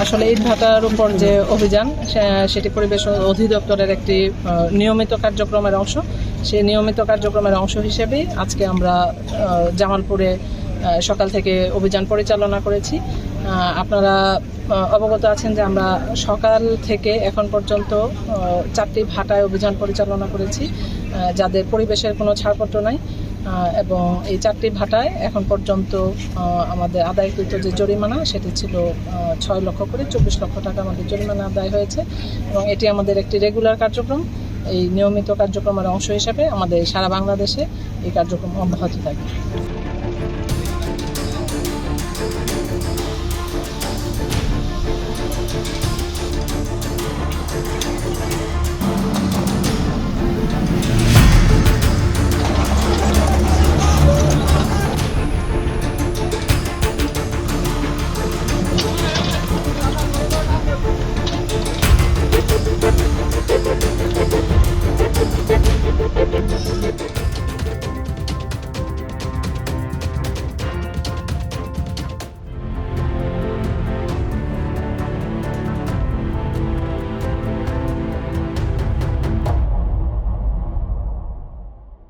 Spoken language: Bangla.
আসলে ইট ভাটার উপর যে অভিযান সেটি পরিবেশ অধিদপ্তরের একটি নিয়মিত কার্যক্রমের অংশ। সেই নিয়মিত কার্যক্রমের অংশ হিসেবেই আজকে আমরা জামালপুরে সকাল থেকে অভিযান পরিচালনা করেছি। আপনারা অবগত আছেন যে আমরা সকাল থেকে এখন পর্যন্ত 4টি ভাটায় অভিযান পরিচালনা করেছি, যাদের পরিবেশের কোনো ছাড়পত্র নাই, এবং এই 4টি ভাটায় এখন পর্যন্ত আমাদের আদায়কৃত যে জরিমানা সেটি ছিল 6 লক্ষ করে 24 লক্ষ টাকা আমাদের জরিমানা আদায় হয়েছে, এবং এটি আমাদের একটি রেগুলার কার্যক্রম। এই নিয়মিত কার্যক্রমের অংশ হিসেবে আমাদের সারা বাংলাদেশে এই কার্যক্রম অব্যাহত থাকে।